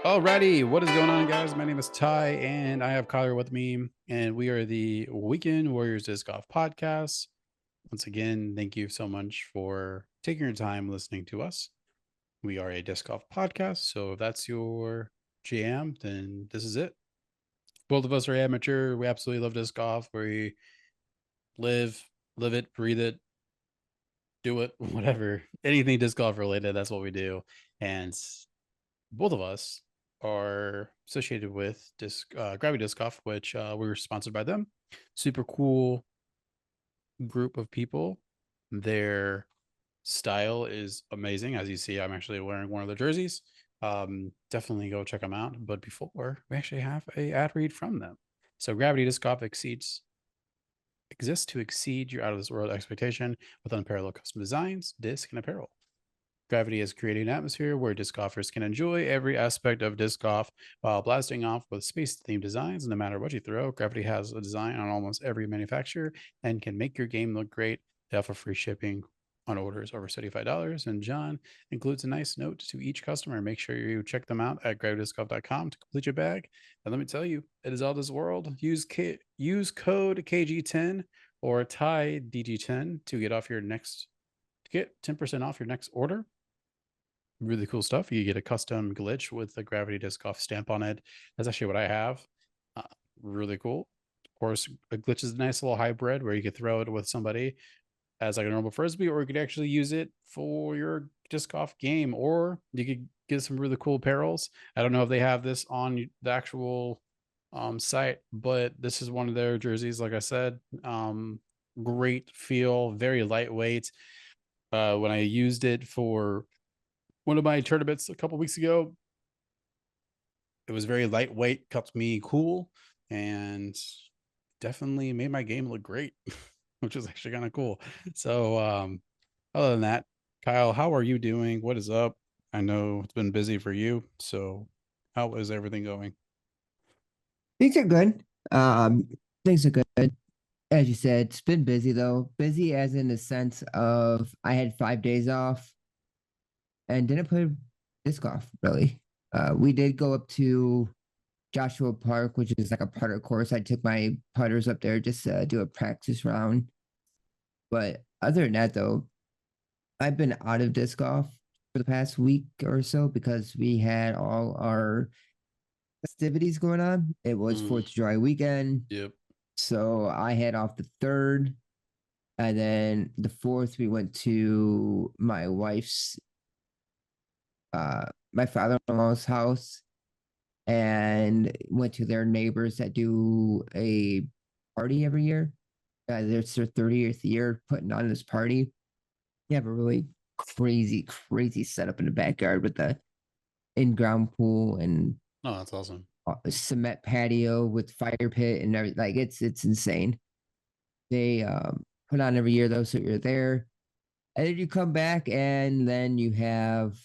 Alrighty, what is going on, guys? My name is Ty, and I have Kyler with me, and we are the Weekend Warriors Disc Golf Podcast. Once again, thank you so much for taking your time listening to us. We are a disc golf podcast, so if that's your jam, then this is it. Both of us are amateur. We absolutely love disc golf. We live, live it, breathe it, do it, whatever, anything disc golf related. That's what we do, and both of us are associated with Gravity Disc Golf, which we were sponsored by them. Super cool group of people. Their style is amazing. As you see, I'm actually wearing one of their jerseys. Definitely go check them out. But before, we actually have a ad read from them. So Gravity Disc Golf exists to exceed your out of this world expectation with unparalleled custom designs, disc, and apparel. Gravity is creating an atmosphere where disc golfers can enjoy every aspect of disc golf while blasting off with space-themed designs. No matter what you throw, Gravity has a design on almost every manufacturer and can make your game look great. They offer free shipping on orders over $75. And John includes a nice note to each customer. Make sure you check them out at gravitydiscgolf.com to complete your bag. And let me tell you, it is all this world. Use code KG10 or TIE DG10 to get 10% off your next order. Really cool stuff. You get a custom glitch with the Gravity Disc Golf stamp on it. That's actually what I have. Uh, really cool. Of course, a glitch is a nice little hybrid where you could throw it with somebody as like a normal frisbee, or you could actually use it for your disc golf game, or you could get some really cool apparels. I don't know if they have this on the actual site, but this is one of their jerseys. Like I said, great feel, very lightweight. When I used it for one of my tournaments a couple weeks ago, it was very lightweight, kept me cool, and definitely made my game look great, which is actually kind of cool. So, other than that, Kyle, how are you doing? What is up? I know it's been busy for you. So, how is everything going? Things are good. Things are good. As you said, it's been busy though. Busy as in the sense of I had 5 days off and didn't play disc golf really. We did go up to Joshua Park, which is like a putter course. I took my putters up there just to do a practice round. But other than that, though, I've been out of disc golf for the past week or so because we had all our festivities going on. It was Mm, 4th of July weekend. yep. So I had off the third, and then the fourth we went to my father-in-law's house and went to their neighbors that do a party every year. It's their 30th year putting on this party. They have a really crazy setup in the backyard with the in-ground pool and Oh, that's awesome. a cement patio with fire pit and everything. Like it's insane. They put on every year though, so you're there. And then you come back and then you have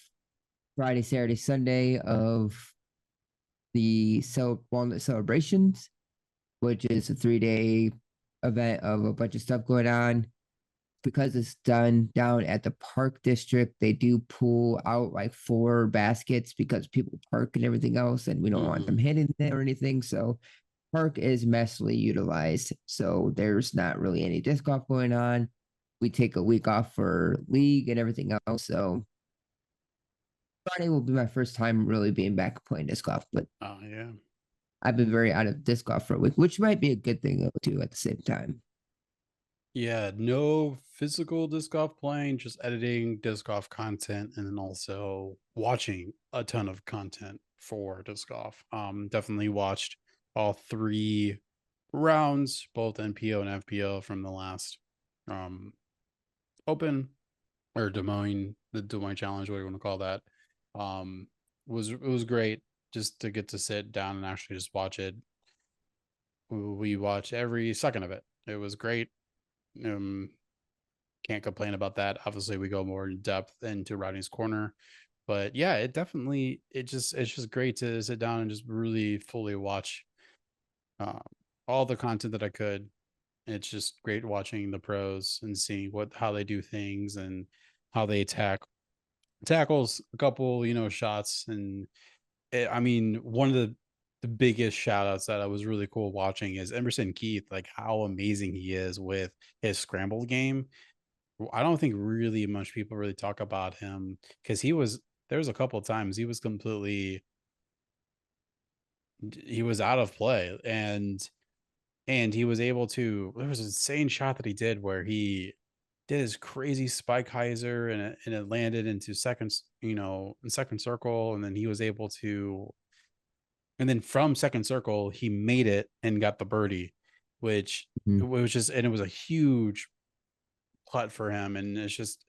Friday, Saturday, Sunday of the walnut celebrations, which is a 3 day event of a bunch of stuff going on. Because it's done down at the park district, they do pull out like 4 baskets because people park and everything else, and we don't want them Hmm. hitting it or anything. So park is massively utilized. So there's not really any disc golf going on. We take a week off for league and everything else. So Friday will be my first time really being back playing disc golf. But Oh, yeah. I've been very out of disc golf for a week, which might be a good thing though, too, at the same time. Yeah, no physical disc golf playing, just editing disc golf content and then also watching a ton of content for disc golf. Definitely watched all three rounds, both NPO and FPO from the last um open or the Des Moines challenge, what do you want to call that. Um it was great just to get to sit down and actually just watch it. We watched every second of it. It was great. Um can't complain about that. Obviously, we go more in depth into Rodney's Corner, but yeah, it's just great to sit down and just really fully watch uh, all the content that I could. It's just great watching the pros and seeing what how they do things and how they tackles a couple shots and I mean, one of the biggest shout outs that I was really cool watching is Emerson Keith, like how amazing he is with his scramble game. I don't think really much people really talk about him because there was a couple of times he was completely he was out of play, and he was able to there was an insane shot that he did where he did his crazy spike hyzer, and it landed into seconds, in second circle, and then he was able to and then from second circle he made it and got the birdie, which it Mhm. was just and it was a huge putt for him. And it's just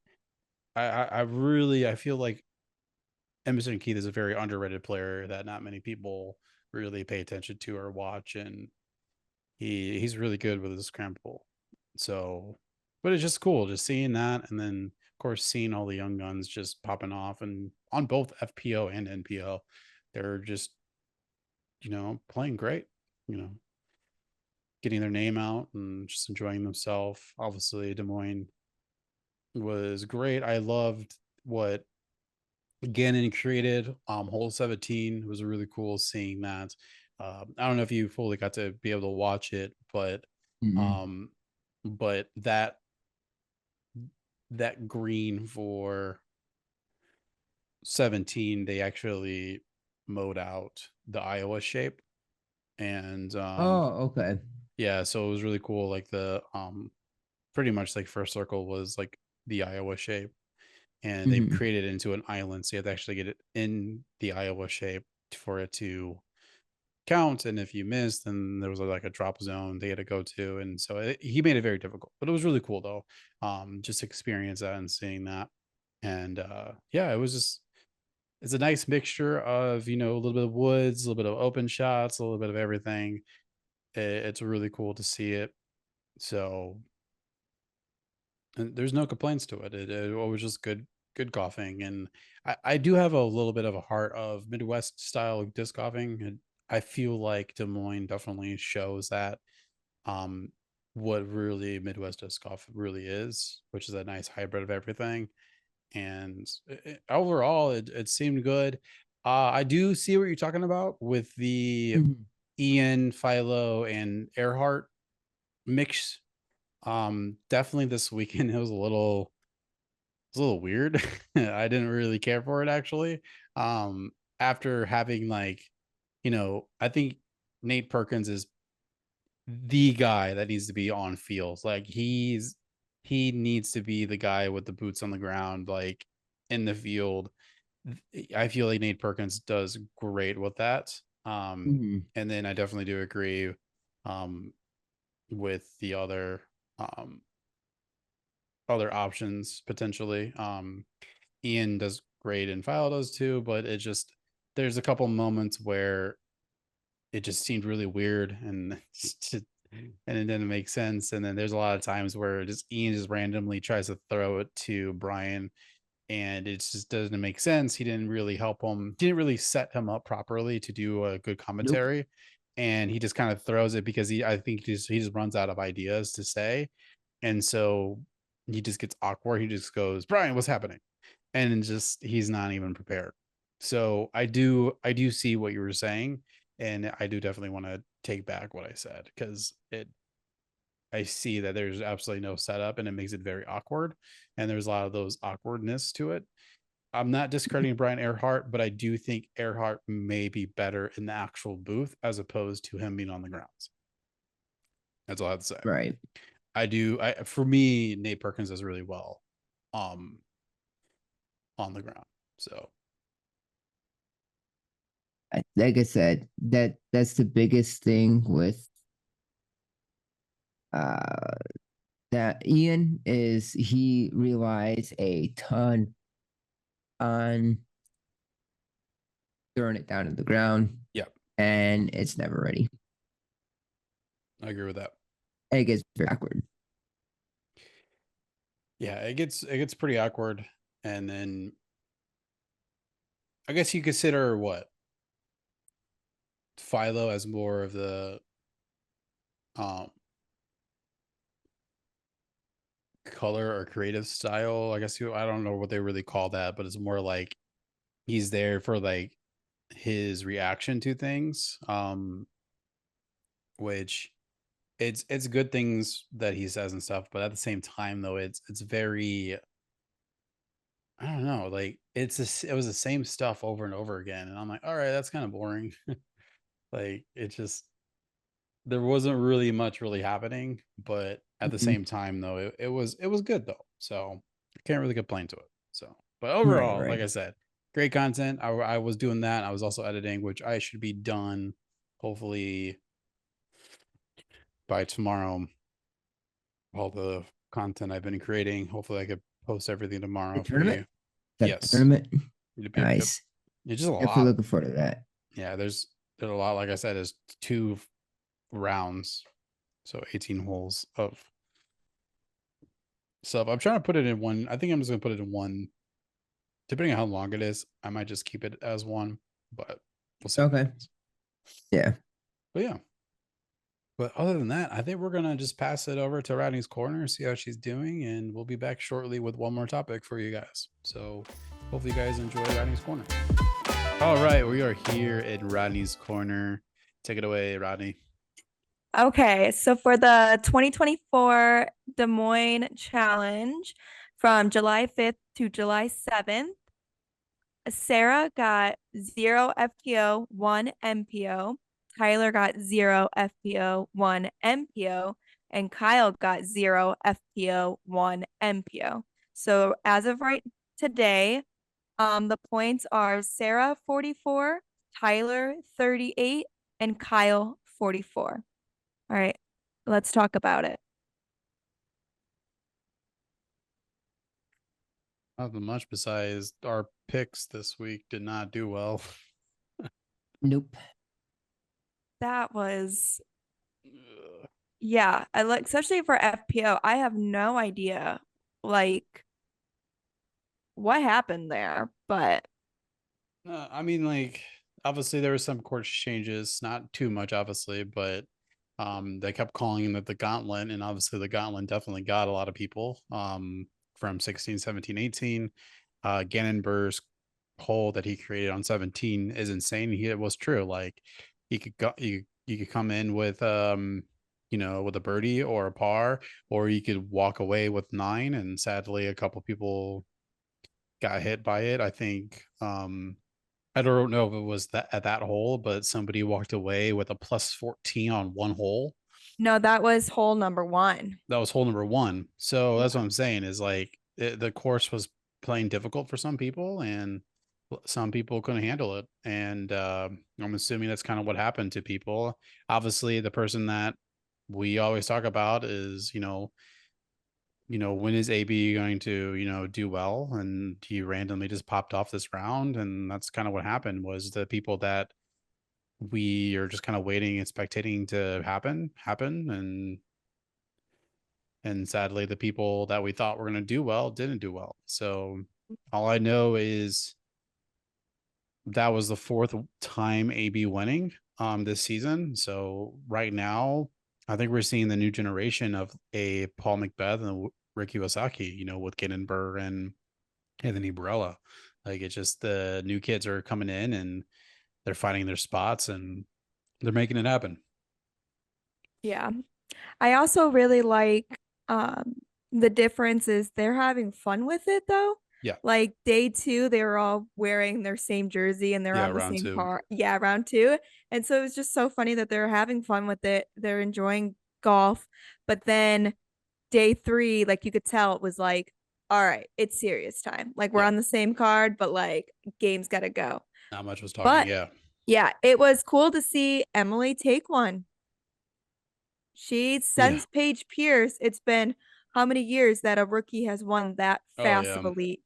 I really I feel like Emerson Keith is a very underrated player that not many people really pay attention to or watch, and he's really good with his scramble. So, but it's just cool just seeing that, and then of course seeing all the young guns just popping off and on both FPO and NPO, they're just playing great, you know, getting their name out and just enjoying themselves. Obviously, Des Moines was great. I loved what Gannon created. Hole 17 was really cool seeing that. I don't know if you fully got to be able to watch it, Mhm. um, but that green for 17, they actually mowed out the Iowa shape, and Oh, okay. yeah, so it was really cool. Like the pretty much like first circle was like the Iowa shape, and they Mhm. created it into an island. So you have to actually get it in the Iowa shape for it to count. And if you missed, then there was like a drop zone they had to go to. And so he made it very difficult, but it was really cool though. Just experience that and seeing that. And yeah, it's a nice mixture of, a little bit of woods, a little bit of open shots, a little bit of everything. It's really cool to see it. So and there's no complaints to it. It was just good golfing. And I do have a little bit of a heart of Midwest style disc golfing. And I feel like Des Moines definitely shows that um what really Midwest disc golf really is, which is a nice hybrid of everything. And overall, it seemed good. I do see what you're talking about with the Mhm. Ian, Philo, and Earhart mix. Definitely this weekend it was a little weird. I didn't really care for it actually. After having like, I think Nate Perkins is the guy that needs to be on field. Like he needs to be the guy with the boots on the ground, like in the field. I feel like Nate Perkins does great with that. Mhm. And then I definitely do agree um with the um other options potentially. Ian does great and File does too, but it just there's a couple moments where it just seemed really weird and and it didn't make sense. And then there's a lot of times where just Ian just randomly tries to throw it to Brian and it just doesn't make sense. He didn't really help him, didn't really set him up properly to do a good Nope. commentary. And he just kind of throws it because I think he just runs out of ideas to say. And so he just gets awkward. He just goes, Brian, what's happening? And just he's not even prepared. So I do see what you were saying, and I do definitely want to take back what I said because it I see that there's absolutely no setup and it makes it very awkward, and there's a lot of those awkwardness to it. I'm not discrediting Brian Earhart, but I do think Earhart may be better in the actual booth as opposed to him being on the grounds. That's all I have to say. Right. For me, Nate Perkins does really well um on the ground. So Like I said, that's the biggest thing with uh that Ian is he relies a ton on throwing it down to the ground yeah, and it's never ready. I agree with that. And it gets very awkward. Yeah, it gets pretty awkward. And then I guess you consider what Philo as more of the um color or creative style. I guess I don't know what they really call that, but it's more like he's there for like his reaction to things, which it's good things that he says and stuff, but at the same time though, it's very, I don't know, like it was the same stuff over and over again, and I'm like, all right, that's kind of boring. Like it just there wasn't really much really happening, but at the Mhm. same time though, it was good though. So I can't really complain to it. So, but Right, overall, like right. I said, great content. I was doing that. I was also editing, which I should be done hopefully by tomorrow. All the content I've been creating. Hopefully, I could post everything The tomorrow for tournament? you. That the Yes. tournament? Yep, yep, yep. Nice. It's just a Definitely lot. looking forward to that. Yeah, there's a lot. Like I said, there's two rounds, so 18 holes of stuff. I'm trying to put it in one. I think I'm just gonna put it in one. Depending on how long it is, I might just keep it as one, but we'll see what Okay. happens. Yeah. But yeah. But other than that, I think we're gonna just pass it over to Rodney's corner, see how she's doing, and we'll be back shortly with one more topic for you guys. So hopefully you guys enjoy Rodney's corner. All right, we are here in Rodney's corner. Take it away, Rodney. Okay, so for the 2024 Des Moines Challenge from July 5th to July 7th, Sarah got 0 FPO, 1 MPO. Tyler got 0 FPO, 1 MPO. And Kyle got 0 FPO, 1 MPO. So as of right today, the points are Sarah 44, Tyler 38, and Kyle 44. All right, let's talk about it. Nothing much besides our picks this week did not do well. Nope. That was, yeah, I like, especially for FPO, I have no idea like what happened there, but I mean, like obviously there were some course changes, not too much, obviously, but they kept calling it the gauntlet, and obviously the gauntlet definitely got a lot of people. From 16, 17, 18. Gannon Burr's hole that he created on 17 is insane. It was true. Like you could go, you could come in with with a birdie or a par, or you could walk away with nine. And sadly, a couple people got hit by it. I think I don't know if it was that at that hole, but somebody walked away with a plus 14 on one hole. no, that was hole number one. That was hole number one. So that's what Yeah. I'm saying is like the course was playing difficult for some people, and some people couldn't handle it. And I'm assuming that's kind of what happened to people. Obviously, the person that we always talk about is, when is AB going to, do well? And he randomly just popped off this round. And that's kind of what happened was the people that we are just kind of waiting and spectating to happen. And sadly, the people that we thought were going to do well didn't do well. So all I know is that was the fourth time AB winning this season. So right now, I think we're seeing the new generation of a Paul McBeth and Ricky Wasaki, with Gannon Burr and Anthony Barella. Like it's just the new kids are coming in and they're finding their spots and they're making it happen. Yeah. I also really like um the difference is they're having fun with it though. Yeah. Like day two, they were all wearing their same jersey and they're Yeah. on the Round same two. car. Yeah, round two. And so it's just so funny that they're having fun with it. They're enjoying golf. But then day three, like you could tell it was like, all right, it's serious time. Like we're Yeah. on the same card, but like game's gotta go. Not much was talking. But Yeah. yeah, it was cool to see Emily take one. She Yeah. since Paige Pierce, it's been how many years that a rookie has won that Oh, fast yeah. of elite?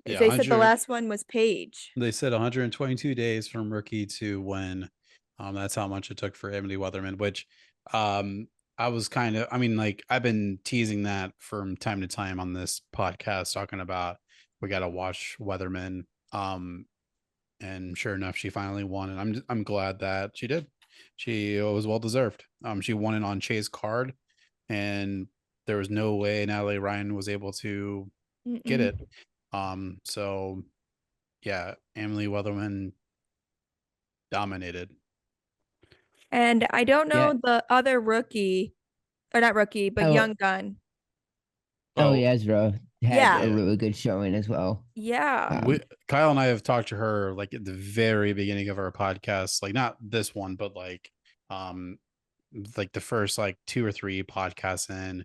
Yeah. They said the 100. last one was Paige. They said 122 days from rookie to win. That's how much it took for Emily Weatherman, which um, I was I mean, like, I've been teasing that from time to time on this podcast, talking about we got to watch Weatherman. And sure enough, she finally won. And I'm glad that she did. She was well deserved. She won it on Chase Card, and there was no way Natalie Ryan was able to get Mm-mm. it. So yeah, Emily Weatherman dominated. And I don't Yeah. know the other rookie, or not rookie, but Oh, young gun. oh, Oh, yeah, Ezra had Yeah. a yeah. really good showing as well. Yeah. Kyle and I have talked to her like at the very beginning of our podcast, like not this one, but um like the first like two or three podcasts in,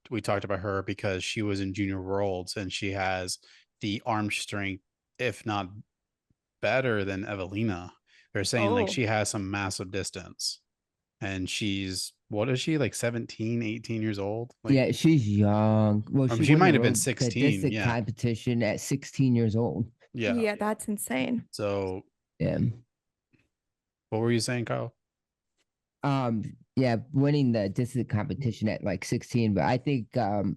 we talked about her because she was in junior worlds and she has the arm strength, if not better than Evelina. They're saying like Oh, she has some massive distance and she's what is she like 17, 18 years old? Like Yeah, she's young. Well, she she won might have been the 16. disc Yeah. competition at 16 years old. Yeah. yeah, that's insane. So Yeah. what were you saying, Kyle? Yeah, winning the disc competition at like 16. But I think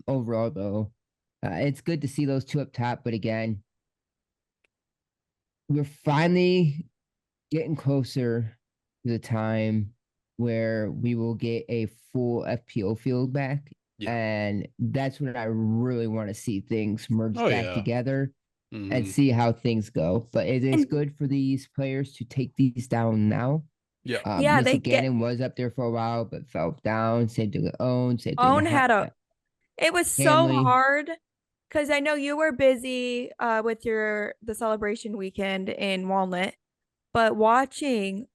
overall though, it's good to see those two up top. But again, we're finally getting closer to the time where we will get a full FPO field back. Yeah. And that's when I really want to see things merge Oh back yeah. together and Hmm. see how things go. But it is And good for these players to take these down now. Yeah. yeah, Missy they get Gannon was up there for a while, but fell down. Same thing with Owen. Same thing Own to had a it was so Hanley. hard because I know you were busy with the celebration weekend in Walnut, but watching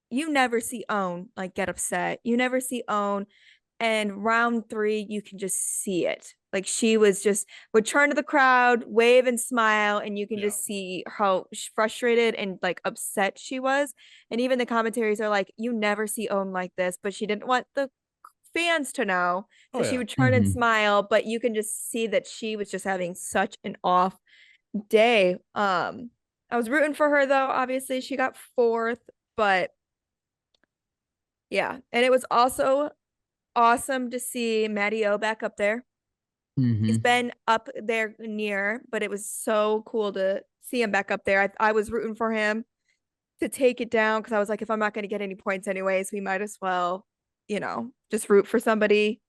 you never see Own like get upset. You never see Own. And round three, you can just see it. Like she was just would turn to the crowd, wave and smile, and you can Yeah. just see how frustrated and like upset she was. And even the commentaries are like, you never see Own like this, but she didn't want the fans to know. Oh So she yeah. would turn and smile, but you can just see that she was just having such an off day. I was rooting for her though. Obviously, she got fourth, but yeah. And it was also awesome to see Matty O back up there. He's Mm-hmm. been up there near, but it was so cool to see him back up there. I was rooting for him to take it down because I was like, if I'm not going to get any points anyways, we might as well, just root for somebody.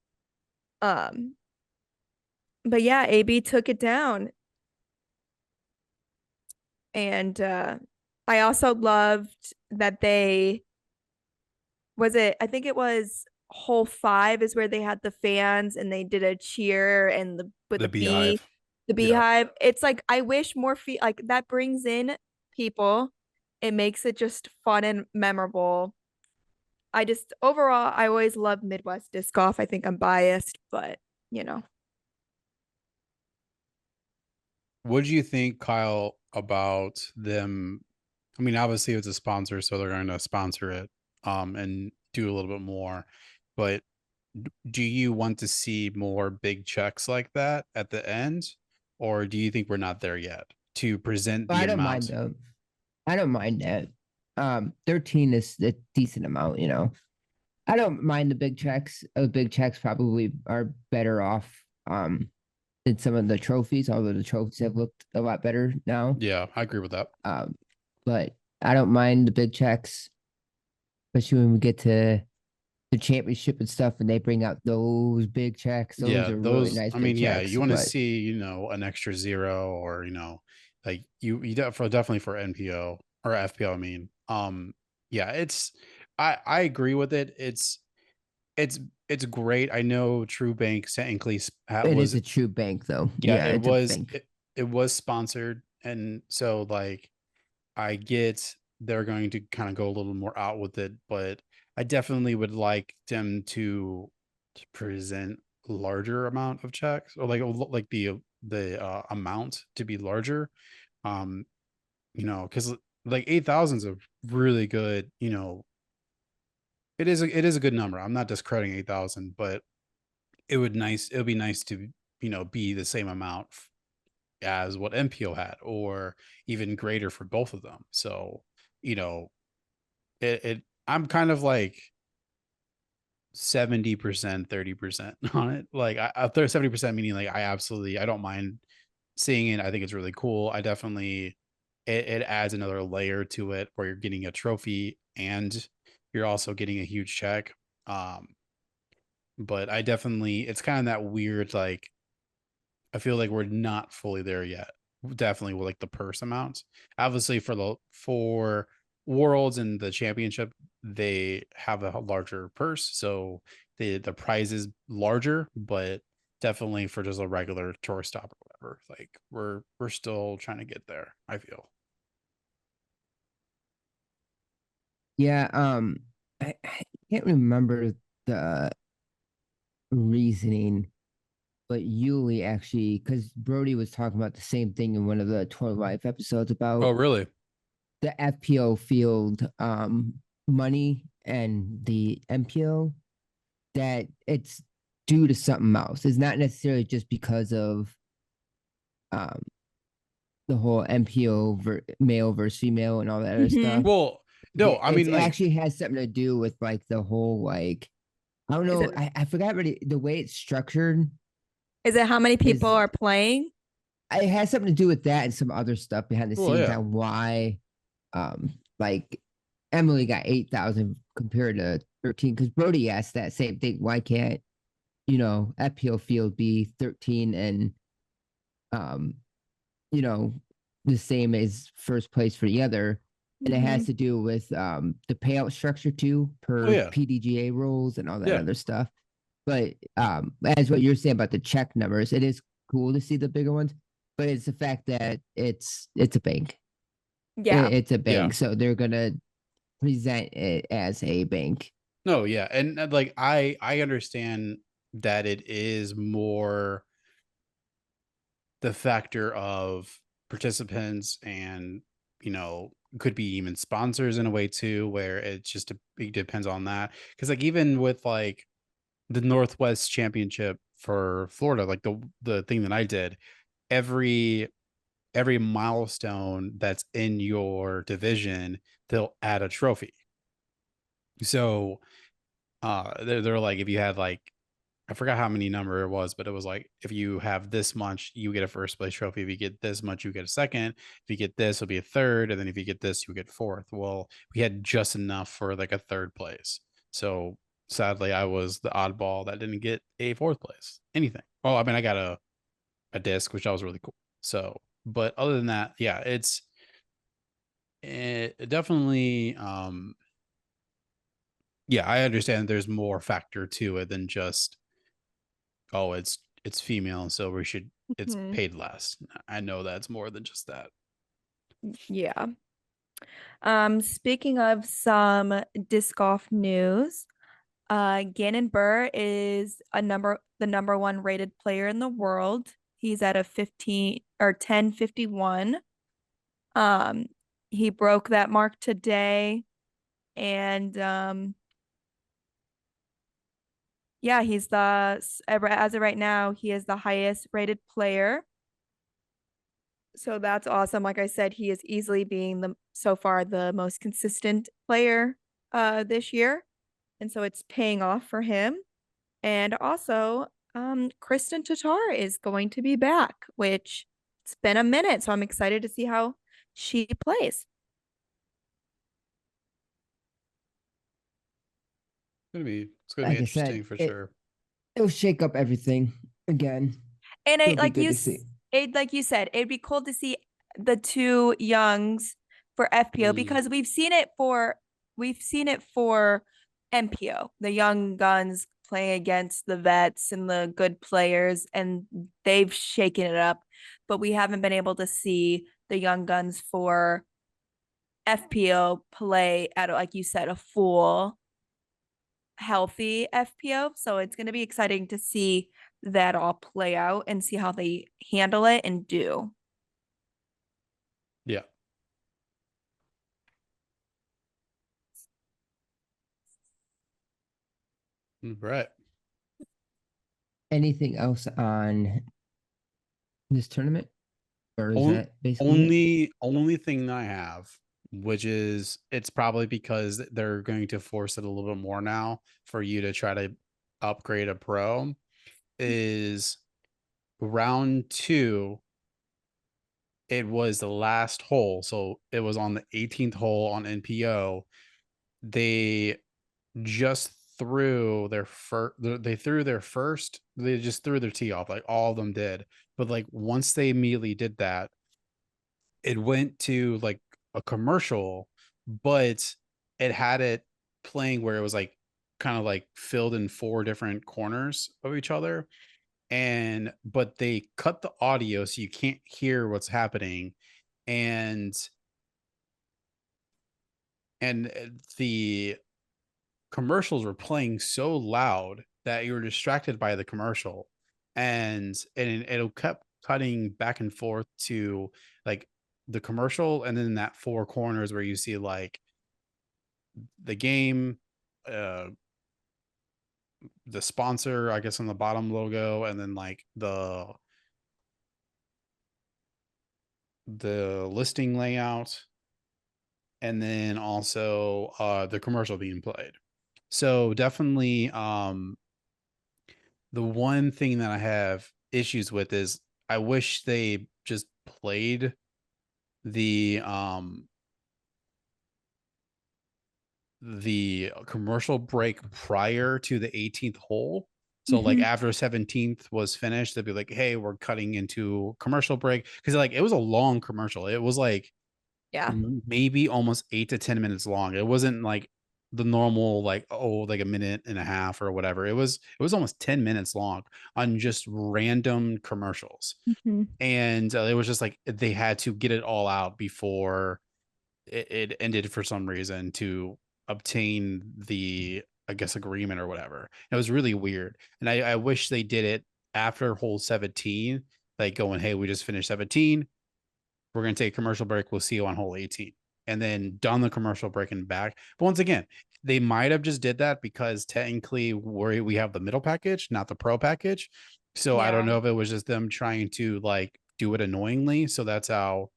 Um, but yeah, AB took it down. And I also loved that I think it was hole 5 is where they had the fans and they did a cheer and with The the bee, beehive. the Yeah. beehive. It's like I wish more like that brings in people. It makes it just fun and memorable. I just overall I always love Midwest disc golf. I think I'm biased, but you know. What do you think, Kyle, about them? I mean, obviously it's a sponsor, so they're going to sponsor it and do a little bit more. But do you want to see more big checks like that at the end? Or do you think we're not there yet to present the I don't mind amount? though. I don't mind that. 13 is a decent amount, you know. I don't mind the big checks. Big checks probably are better off than some of the trophies, although the trophies have looked a lot better now. Yeah, I agree with that. But I don't mind the big checks, especially when we get to the championship and stuff and they bring out those big checks. Those Yeah, are really those nice I big mean, yeah, checks. you want to But see, an extra zero or, like definitely for NPO or FPO, I mean. Yeah, I agree with it. It's it's great. I know True Bank technically it is was a true bank though. yeah, Yeah, it's a bank. it was sponsored and so like I get they're going to kind of go a little more out with it, but I definitely would like them to present larger amount of checks or like the amount to be larger. Um, because like 8,000 is a really good, it is a good number. I'm not discrediting 8,000, but it would be nice to be the same amount as what MPO had, or even greater for both of them. So, you know, I'm kind of like 70%, 30% on it. Like I 70% meaning like I don't mind seeing it. I think it's really cool. I definitely it adds another layer to it where you're getting a trophy and you're also getting a huge check. Um, but I definitely it's kind of that weird like I feel like we're not fully there yet. Definitely with like the purse amounts. Obviously for Worlds and the championship, they have a larger purse, so the prize is larger, but definitely for just a regular tour stop or whatever, like we're still trying to get there, I feel. Yeah, I can't remember the reasoning, but Yuli actually, because Brody was talking about the same thing in one of the Tour Life episodes Oh, about really? the FPO field money and the MPO, that it's due to something else. It's not necessarily just because of um the whole MPO male versus female and all that other Mhm. stuff. Well, no, I It mean, like, actually has something to do with like the whole like, I don't Is know, it I forgot really the way it's structured is it how many people is, are playing? it has something to do with that and some other stuff behind the well, scenes yeah. on why like Emily got 8,000 compared to 13, because Brody asked that same thing. Why can't, FPO field be 13 and um you know, the same as first place for the other. And it has Mhm. to do with the payout structure too, Oh, per yeah. PDGA rules and all that Yeah. other stuff. But as what you're saying about the check numbers, it is cool to see the bigger ones, but it's the fact that it's a bank. Yeah. It's a Yeah. bank, so they're gonna present it as a bank. No, yeah. And like I understand that it is more the factor of participants and, could be even sponsors in a way too, where it depends on that. Because like even with like the Northwest Championship for Florida, like the thing that I did, every every milestone that's in your division, they'll add a trophy. So they're like, if you had like, I forgot how many number it was, but it was like, if you have this much, you get a first place trophy. If you get this much, you get a second. If you get this, it'll be a third. And then if you get this, you get fourth. Well, we had just enough for like a third place. So sadly, I was the oddball that didn't get a fourth place, anything. Oh, I mean, I got a disc, which I was really cool. So, but other than that, yeah, it definitely, yeah, I understand there's more factor to it than just, oh, it's female, so it's Mhm. paid less. I know that's more than just that. Yeah. Speaking of some disc golf news, Gannon Burr is the number one rated player in the world. He's at a 15 or 1051. Um, he broke that mark today, and yeah, as of right now, he is the highest rated player. So that's awesome. Like I said, he is easily being the so far the most consistent player this year. And so it's paying off for him. And also, Kristen Tatar is going to be back, which it's been a minute. So I'm excited to see how she plays. It's gonna be Like I said, interesting for sure. it'll shake up everything again. And It'll be good to see. like you said, it'd be cool to see the two youngs for FPO Mm, because we've seen it for MPO, the young guns playing against the vets and the good players, and they've shaken it up. But we haven't been able to see the young guns for FPO play at, like you said, a full healthy FPO. So it's going to be exciting to see that all play out and see how they handle it and do. yeah. Right. Anything else on this tournament? Or is Only that basically it? only thing I have, which is it's probably because they're going to force it a little bit more now for you to try to upgrade a pro, is round two. It was the last hole, so it was on the 18th hole on NPO. They just threw their first. They threw their first. They just threw their tee off, like all of them did. But like once they immediately did that, it went to like a commercial but it had it playing where it was like kind of like filled in 4 different corners of each other. But they cut the audio so you can't hear what's happening. And the commercials were playing so loud that you were distracted by the commercial, and it kept cutting back and forth to like the commercial, and then that 4 corners where you see like the game, uh the sponsor, I guess, on the bottom logo, and then like the listing layout, and then also the commercial being played. So definitely the one thing that I have issues with is I wish they just played the the commercial break prior to the 18th hole. So like after 17th was finished, they'd be like, hey, we're cutting into commercial break. Cause like it was a long commercial. It was like Yeah. maybe almost 8 to 10 minutes long. It wasn't like the normal like, oh, like a minute and a half or whatever. It was almost 10 minutes long on just random commercials. And it was just like they had to get it all out before it ended for some reason to obtain the, I guess, agreement or whatever. It was really weird. And I wish they did it after hole 17, like going, hey, we just finished 17. We're going to take a commercial break. We'll see you on hole 18. And then done the commercial break and back. But once again, they might have just did that because technically we have the middle package, not the pro package. So I don't know if it was just them trying to like do it annoyingly. So that's how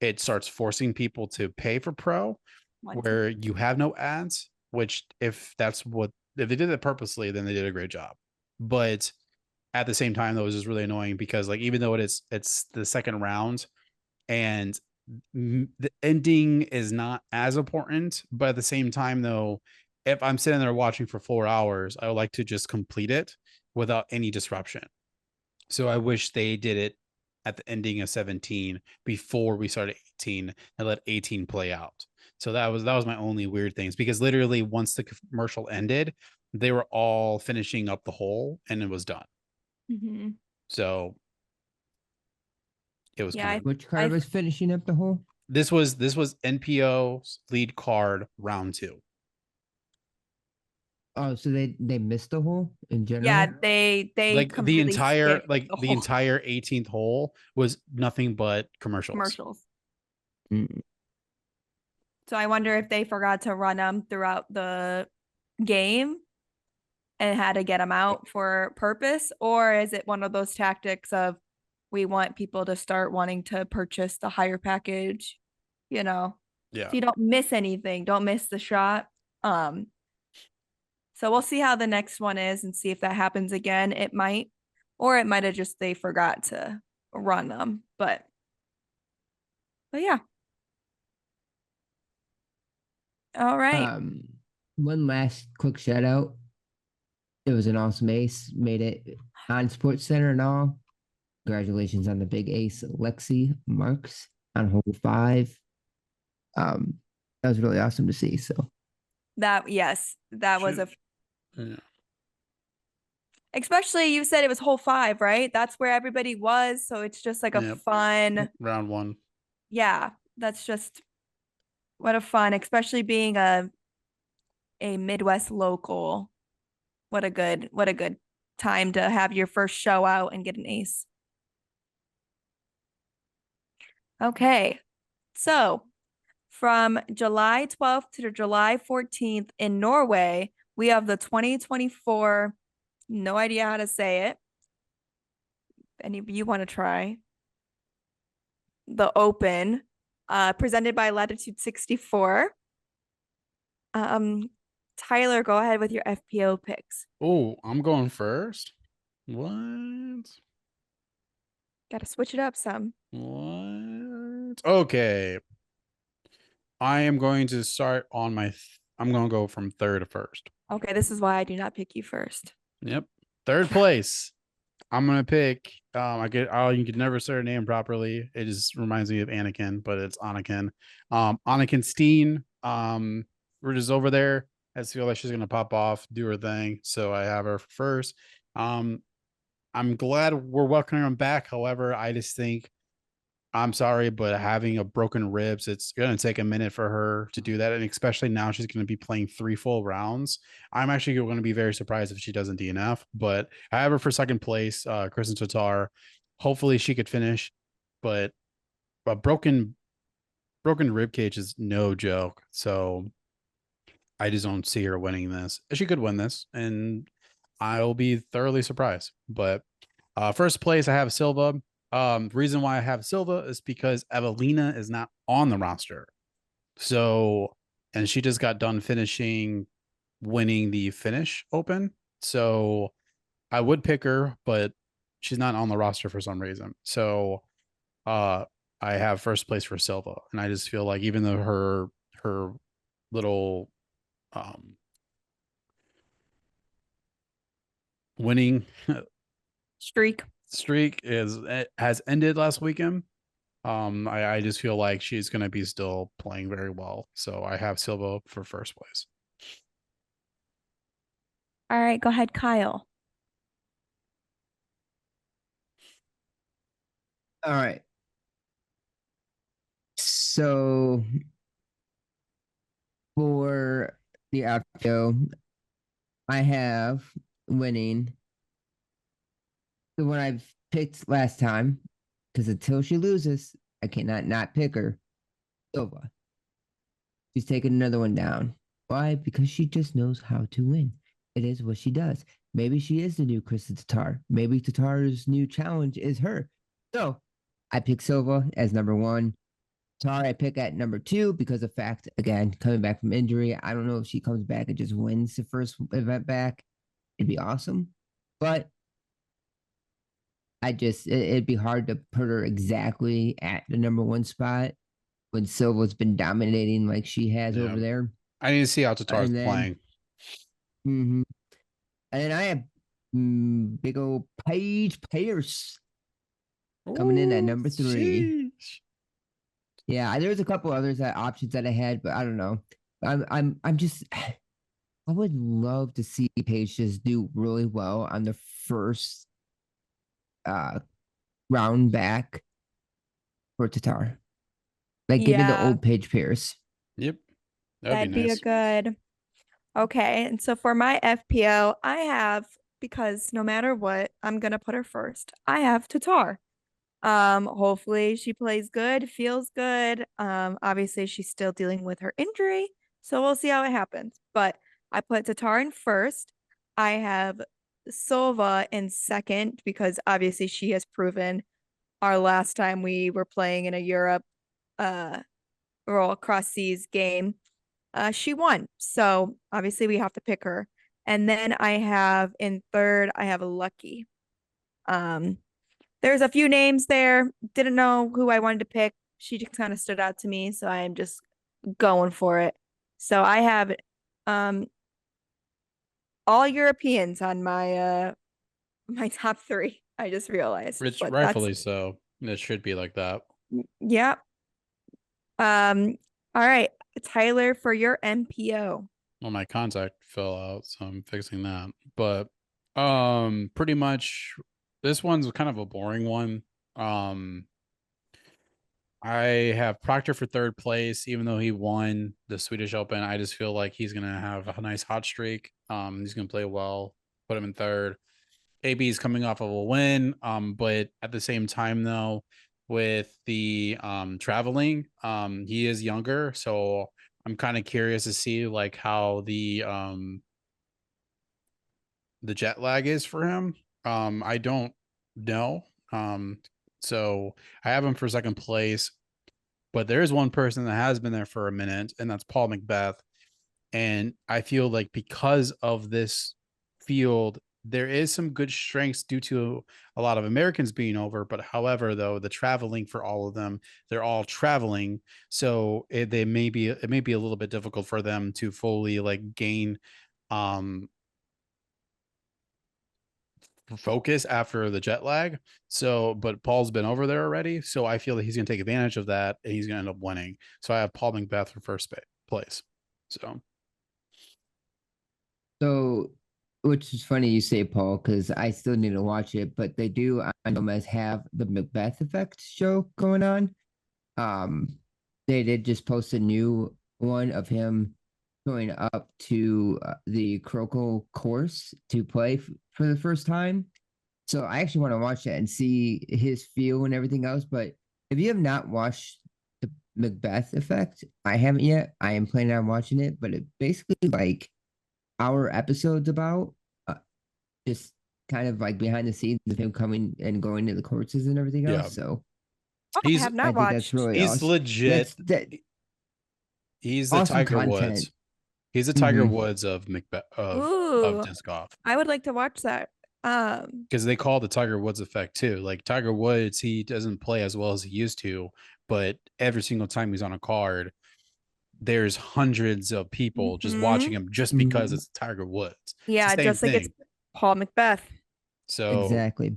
it starts forcing people to pay for pro, where you have no ads, which if they did it purposely, then they did a great job. But at the same time, that was just really annoying because like, even though it's the second round and the ending is not as important, but at the same time though, if I'm sitting there watching for 4 hours, I would like to just complete it without any disruption. So I wish they did it at the ending of 17 before we started 18 and let 18 play out. So that was my only weird things, because literally once the commercial ended, they were all finishing up the hole and it was done. So it was kind of, Which card was finishing up the hole? this was NPO's lead card round 2. Oh, so they missed the hole in general? Yeah, they Like the entire skipped like the whole entire 18th hole was nothing but commercials. commercials. Mm. So I wonder if they forgot to run them throughout the game and had to get them out for purpose, or is it one of those tactics of we want people to start wanting to purchase the higher package, Yeah. so you don't miss anything, don't miss the shot. So we'll see how the next one is and see if that happens again. It might, or it might have just they forgot to run them, but yeah. All right. One last quick shout out. It was an awesome ace. Made it on Sports Center and all. Congratulations on the big ace, Lexi Marks on hole 5. That was really awesome to see. So That was a Yeah. especially you said it was hole 5, right? That's where everybody was, so it's just like a fun round 1. Yeah, that's just what a fun, especially being a Midwest local. What a good time to have your first show out and get an ace. Okay. So, from July 12th to July 14th in Norway, we have the 2024, no idea how to say it. Any of you want to try? The Open, presented by Latitude 64. Tyler, go ahead with your FPO picks. Oh, I'm going first. What? Gotta switch it up some. What? Okay. I am going to start on I'm going to go from third to first. Okay, this is why I do not pick you first. Yep. Third place. I'm gonna pick. You can never say her name properly. It just reminds me of Anakin, but it's Anakin. Anakin Steen. We're just over there. I just feel like she's gonna pop off, do her thing. So I have her first. Um, I'm glad we're welcoming her back. However, I just think I'm sorry, but having a broken ribs, it's going to take a minute for her to do that. And especially now she's going to be playing 3 full rounds. I'm actually going to be very surprised if she doesn't DNF, but I have her for second place, Kristen Tatar. Hopefully she could finish, but a broken rib cage is no joke. So I just don't see her winning this. She could win this, and I'll be thoroughly surprised. But first place, I have Silva. Reason why I have Silva is because Evelina is not on the roster. So, and she just got done winning the Finnish Open. So I would pick her, but she's not on the roster for some reason. So, uh, I have first place for Silva, and I just feel like even though her little um winning streak has ended last weekend. I just feel like she's going to be still playing very well. So I have Silva for first place. All right, go ahead, Kyle. All right. So for the outro, I have winning the one I've picked last time, because until she loses, I cannot not pick her. Silva. She's taking another one down. Why? Because she just knows how to win. It is what she does. Maybe she is the new Kristen Tatar. Maybe Tatar's new challenge is her. So I pick Silva as number one. Tatar I pick at number two because of fact, again, coming back from injury. I don't know if she comes back and just wins the first event back. It'd be awesome. But it'd be hard to put her exactly at the number one spot when Silva's been dominating like she has over there. I need to see how Tatar's playing. Mm-hmm. And then I have big old Paige Pierce coming in at number three. Sheesh. Yeah, there's a couple others options that I had, but I don't know. I'm just I would love to see Paige just do really well on the first round back for Tatar. Like giving the old Paige Pierce. Yep. That'd be nice. A good. Okay. And so for my FPO, I have, because no matter what, I'm gonna put her first. I have Tatar. Hopefully she plays good, feels good. Obviously she's still dealing with her injury, so we'll see how it happens. But I put Tatar in first. I have Silva in second because obviously she has proven our last time we were playing in a Europe or cross seas game, she won. So obviously we have to pick her. And then I have in third, I have a Lucky. There's a few names there. Didn't know who I wanted to pick. She just kind of stood out to me, so I am just going for it. So I have all Europeans on my my top three. I just realized. Which rightfully so. It should be like that. Yeah. All right, Tyler, for your MPO. Well, my contact fell out, so I'm fixing that. But pretty much this one's kind of a boring one. I have Proctor for third place, even though he won the Swedish Open. I just feel like he's gonna have a nice hot streak. He's gonna play well. Put him in third. AB is coming off of a win. But at the same time, though, with the traveling, he is younger, so I'm kind of curious to see like how the jet lag is for him. I don't know. So I have him for second place, but there is one person that has been there for a minute, and that's Paul Macbeth. And I feel like because of this field, there is some good strengths due to a lot of Americans being over. But however, though, the traveling for all of them, they're all traveling. So it may be a little bit difficult for them to fully like gain focus after the jet lag. So, but Paul's been over there already. So I feel that he's going to take advantage of that and he's going to end up winning. So I have Paul Macbeth for first place. So, which is funny you say, Paul, because I still need to watch it, but they do, I know, as have the Macbeth Effect show going on. They did just post a new one of him going up to the Croco course to play for the first time. So I actually want to watch that and see his feel and everything else. But if you have not watched the Macbeth Effect, I haven't yet. I am planning on watching it, but it basically like our episodes about just kind of like behind the scenes of him coming and going to the courses and everything Yeah. else. So Oh, I have I not think that's watched. really He's awesome. legit. That He's the awesome Tiger content. Woods. He's the Tiger Mhm. Woods of Macbeth of Ooh, disc golf. I would like to watch that. Because they call it the Tiger Woods effect too. Like Tiger Woods, he doesn't play as well as he used to, but every single time he's on a card, there's hundreds of people just watching him just because Mhm. it's Tiger Woods. It's Yeah, the same just like it's thing. Paul Macbeth. So Exactly.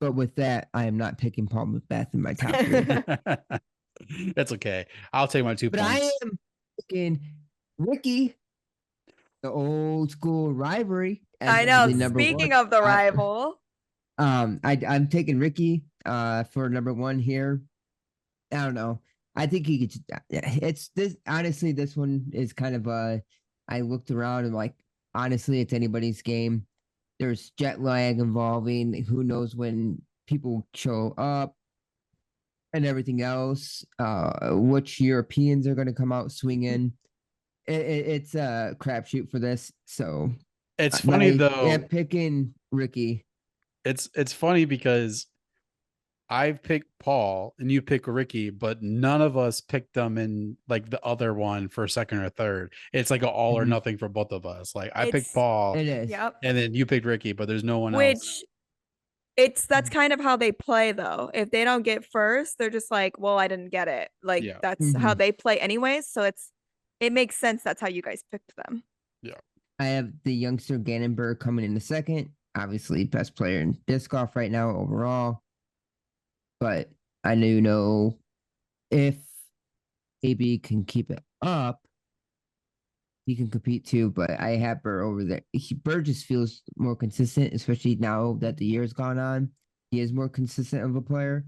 But with that, I am not picking Paul Macbeth in my top three. that's okay. I'll take my 2 But I points. am picking Ricky, the old school rivalry, as I know. the number Speaking one. of the rival, I'm taking Ricky for number one here. I don't know. I think he could. It's this. Honestly, this one is kind of I looked around and like, honestly, it's anybody's game. There's jet lag involving. Who knows when people show up and everything else. Which Europeans are going to come out swinging. It's a crapshoot for this. So, It's but funny though. picking Ricky. It's funny because I've picked Paul and you pick Ricky, but none of us picked them in like the other one for second or third. It's like an all or Mhm. nothing for both of us. Like I picked it's Paul It is. yep. and then you picked Ricky, but there's no one else. Which that's kind of how they play though. If they don't get first, they're just like, well, I didn't get it. Like Yeah. that's how Mhm. they play anyways. So it makes sense that's how you guys picked them. Yeah. I have the youngster Gannonberg coming in the second. Obviously, best player in disc golf right now overall. But I do know if AB can keep it up, he can compete too. But I have Burr over there. Burr just feels more consistent, especially now that the year's gone on. He is more consistent of a player.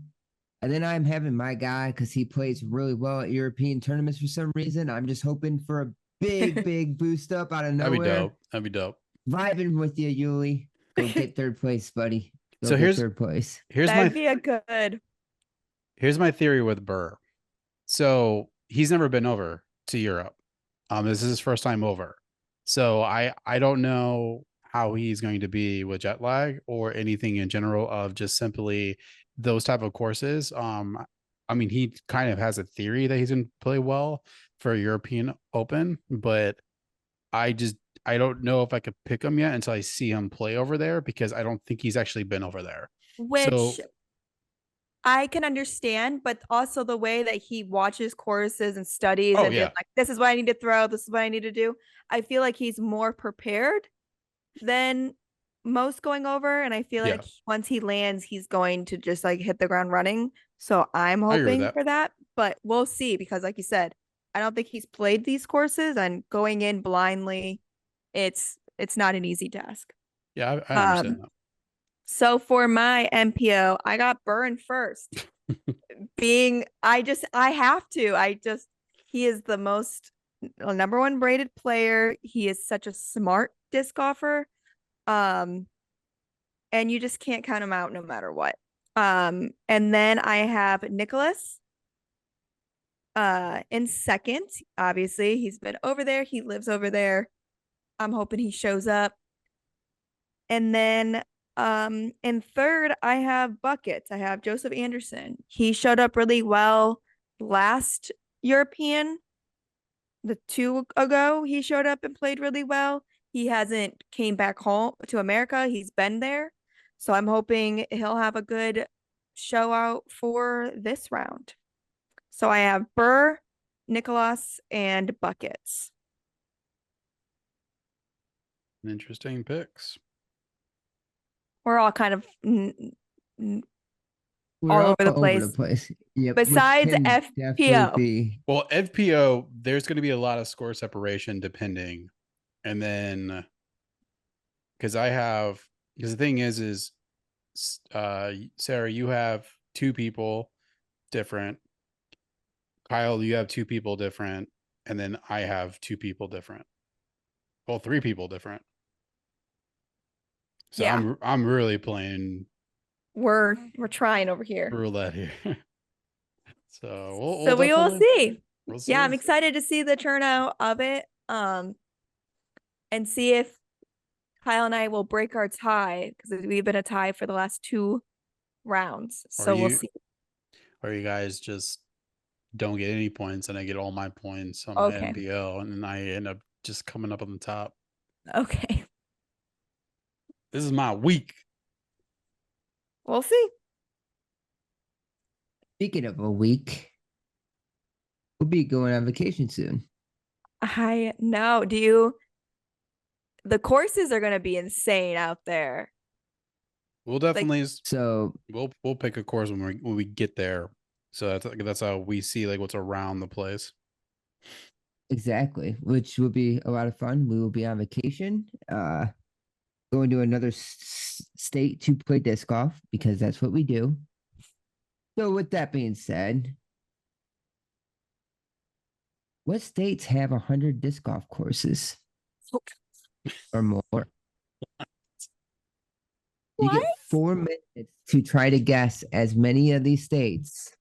And then I'm having my guy because he plays really well at European tournaments for some reason. I'm just hoping for a big boost up out of That'd be nowhere. dope. That'd be dope. Vibing with you, Yuli. Go get third place, buddy. Go So get third place. That'd be a good. here's my theory with Burr. So he's never been over to Europe. This is his first time over. So I don't know how he's going to be with jet lag or anything in general of just simply those type of courses. I mean, he kind of has a theory that he's going to play well for European Open, but I don't know if I could pick him yet until I see him play over there because I don't think he's actually been over there. So Which I can understand, but also the way that he watches courses and studies oh and been yeah. like, this is what I need to throw, this is what I need to do. I feel like he's more prepared than most going over. And I feel Yeah. like once he lands, he's going to just like hit the ground running. So I'm I agree with hoping that. for that, but we'll see because, like you said, I don't think he's played these courses and going in blindly, it's not an easy task. Yeah, I understand that. So for my MPO, I got burned first. I have to. He is the most number one braided player. He is such a smart disc golfer. Um, and you just can't count him out no matter what. And then I have Nicholas in second. Obviously, he's been over there, he lives over there. I'm hoping he shows up. And then in third, I have buckets. I have Joseph Anderson. He showed up really well last European. The two ago, he showed up and played really well. He hasn't came back home to America. He's been there. So I'm hoping he'll have a good show out for this round. So I have Burr, Nicholas, and buckets. Interesting picks. We're all kind of We're all over the over the place. place. Yep. Which Besides can definitely FPO. be. Well, FPO, there's going to be a lot of score separation depending. And then, because the thing is, Sarah, you have two people different. Kyle, you have two people different. And then I have two people different. Well, three people different. So Yeah. I'm really playing We're trying over here. roulette here. So So we will see. We'll Yeah, I'm see. excited to see the turnout of it. And see if Kyle and I will break our tie because we've been a tie for the last 2 rounds. So we'll see. Or you guys just don't get any points and I get all my points on my Okay. NBL and then I end up just coming up on the top. Okay. This is my week. We'll see. Speaking of a week, we'll be going on vacation soon. I know. The courses are going to be insane out there. We'll definitely we'll pick a course when we get there. So that's how we see like what's around the place. Exactly, which will be a lot of fun. We will be on vacation, going to another state to play disc golf because that's what we do. So with that being said, what states have 100 disc golf courses or more? You get 4 minutes to try to guess as many of these states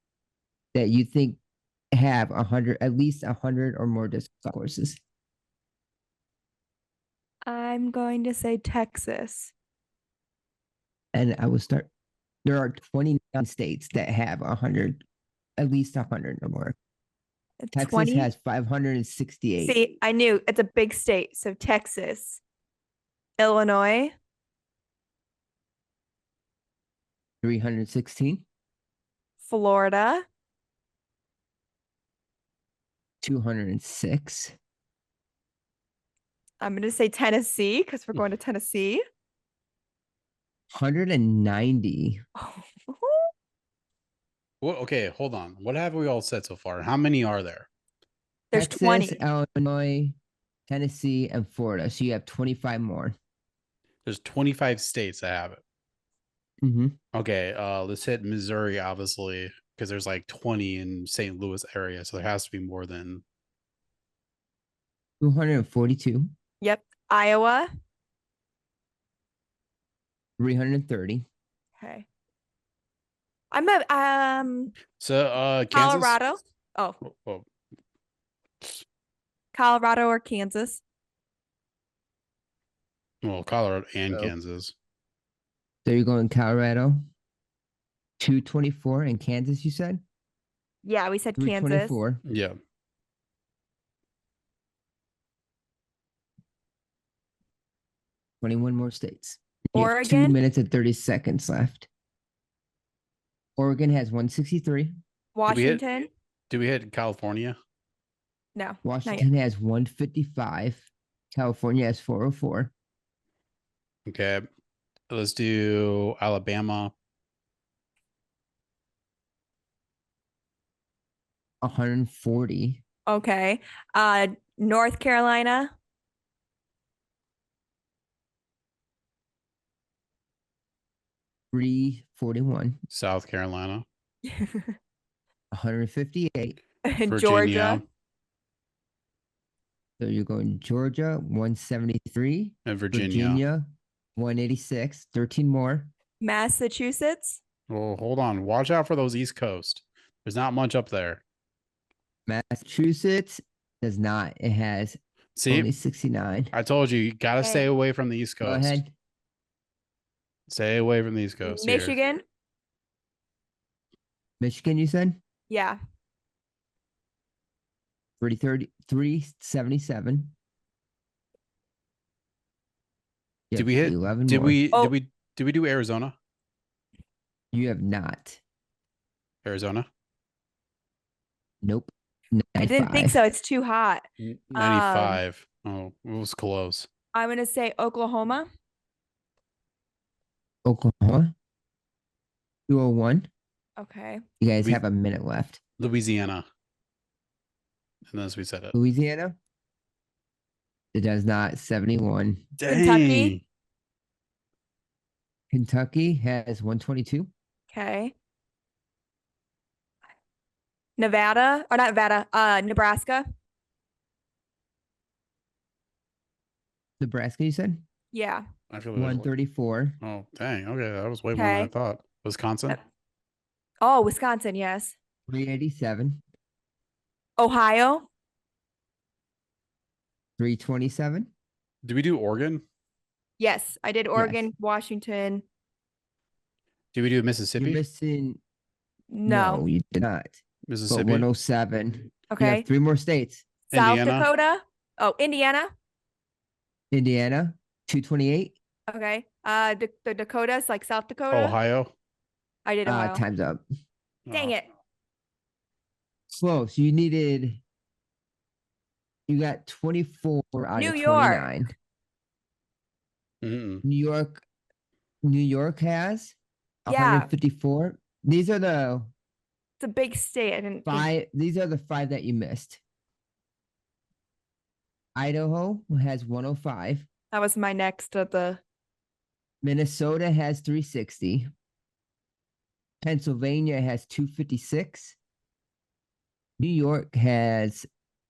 that you think have 100, at least 100 or more disc golf courses. I'm going to say Texas. And I will start. There are 29 states that have 100, at least 100 or more. Texas 20? has 568. See, I knew it's a big state. So Texas, Illinois, 316, Florida, 206. I'm going to say Tennessee because we're going to Tennessee. 190. Well, okay, hold on. What have we all said so far? How many are there? There's Texas, 20. Illinois, Tennessee, and Florida. So you have 25 more. There's 25 states that have it. Mm-hmm. Okay, let's hit Missouri, obviously, because there's like 20 in St. Louis area. So there has to be more than 242. Yep. Iowa. 330. Okay. I'm at so Kansas? Colorado. Oh. Oh. Colorado or Kansas. Well, Colorado and Kansas. So you're going Colorado, 224, and Kansas, you said? Yeah, we said Kansas. 324. Yeah. Twenty-one more states. Oregon. 2 minutes and 30 seconds left. Oregon has 163. Washington. Did we hit California? No. Washington has 155. California has 404. Okay. Let's do Alabama. 140. Okay. North Carolina. 341. South Carolina. 158. Georgia. So you're going Georgia, 173. And Virginia. 186. 13 more. Massachusetts. Well, hold on. Watch out for those East Coast. There's not much up there. Massachusetts does not. It has only 69. I told you, you got to stay away from the East Coast. Go ahead. Stay away from the East Coast. Michigan. Here. Michigan, you said? Yeah. 377. Did we hit 11 did more. we do Arizona? You have not. Arizona? Nope. 95. I didn't think so. It's too hot. 95. Oh, it was close. I'm going to say Oklahoma. Oklahoma, 201. Okay. You guys Louis- have a minute left. Louisiana. Unless we said it. Louisiana, it does not. 71. Kentucky. Dang. Kentucky has 122. Okay. Nevada, or not Nevada, Nebraska. Nebraska, you said? Yeah. I feel like 134. oh dang. Okay, that was way more than I Okay. thought. Wisconsin. Oh, Wisconsin, yes. 387. Ohio. 327. Did we do Oregon? Yes, I did Yes. Oregon, Washington. Did we do You're Mississippi? missing. No. No, you did not. But Mississippi. 107. You Okay. have 3 more states. South Indiana. Dakota. Oh, Indiana. Indiana, 228. Okay. The Dakotas, like South Dakota. Ohio. I did Ohio. Time's up. Dang Oh, it. Close. You got 24 out New of York. 29. mm-mm. New York has Yeah. 154. These are the It's a big state. I didn't think. 5. These are the 5 that you missed. Idaho has 105. That was my next of the. Minnesota has 360. Pennsylvania has 256. New York has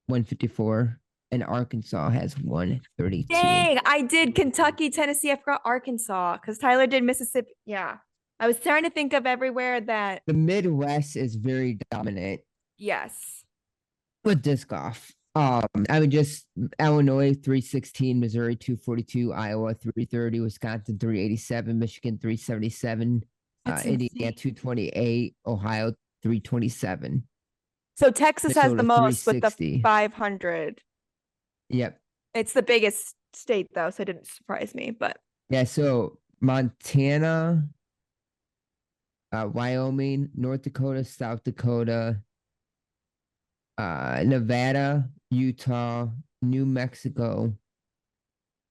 154. And Arkansas has 132. Dang, I did Kentucky, Tennessee. I forgot Arkansas because Tyler did Mississippi. Yeah. I was trying to think of everywhere that. The Midwest is very dominant Yes. with disc golf. I would just Illinois 316, Missouri 242, Iowa 330, Wisconsin 387, Michigan 377, That's Indiana insane. 228, Ohio 327. So Texas has the Minnesota most with the 360. 500. Yep. It's the biggest state though, so it didn't surprise me. But Yeah. So Montana, Wyoming, North Dakota, South Dakota, Nevada, Utah, New Mexico,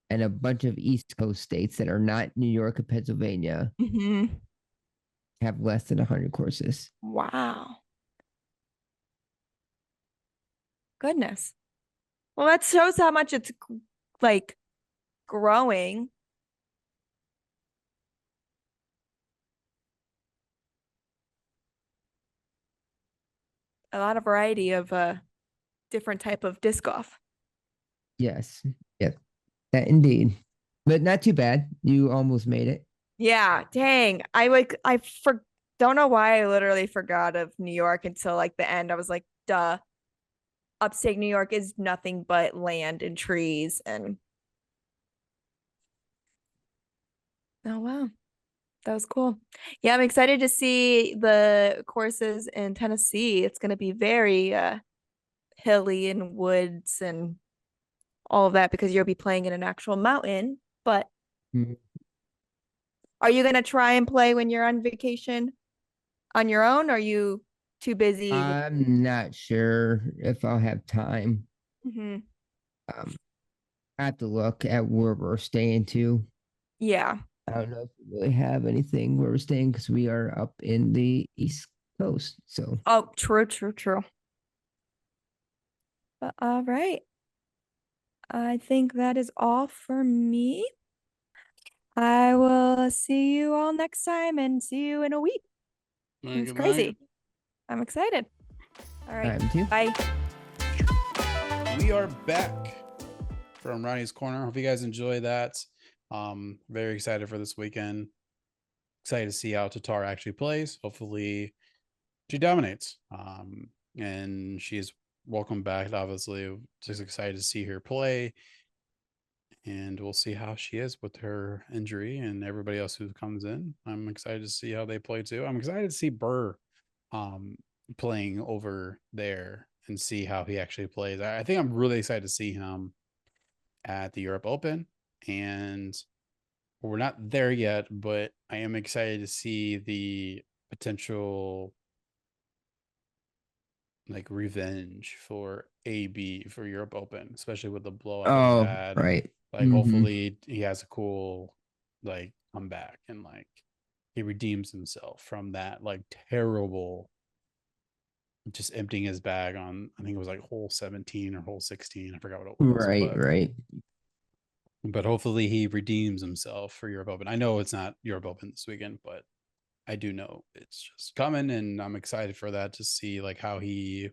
and a bunch of East Coast states that are not New York and Pennsylvania have less than 100 courses. wow. Goodness. Well, that shows how much it's like growing. A lot of variety of different type of disc golf. Yes. Yep. That indeed. But not too bad. You almost made it. Yeah, dang. Don't know why I literally forgot of New York until like the end. I was like, duh. Upstate New York is nothing but land and trees and oh wow. That was cool. Yeah, I'm excited to see the courses in Tennessee. It's going to be very hilly and woods and all of that because you'll be playing in an actual mountain. But Mhm. are you going to try and play when you're on vacation on your own? Or are you too busy? I'm not sure if I'll have time. Mhm. I have to look at where we're staying too. Yeah. I don't know if we really have anything where we're staying because we are up in the East Coast. So Oh, true. But all right. I think that is all for me. I will see you all next time and see you in a week. It's Good crazy. night. I'm excited. All right. time too. Bye. We are back from Rodney's Corner. Hope you guys enjoy that. Very excited for this weekend. Excited to see how Tatar actually plays. Hopefully she dominates. And she's welcome back, obviously. Just excited to see her play. And we'll see how she is with her injury and everybody else who comes in. I'm excited to see how they play too. I'm excited to see Burr playing over there and see how he actually plays. I think I'm really excited to see him at the Europe Open, and we're not there yet, but I am excited to see the potential like revenge for AB for Europe Open, especially with the blowout that he Oh, had. right. Like hopefully he has a cool like come back and like he redeems himself from that like terrible, just emptying his bag on, I think it was like hole 17 or hole 16. I forgot what it was, Right. but hopefully he redeems himself for Europe Open. I know it's not Europe Open this weekend, but I do know it's just coming, and I'm excited for that to see like how he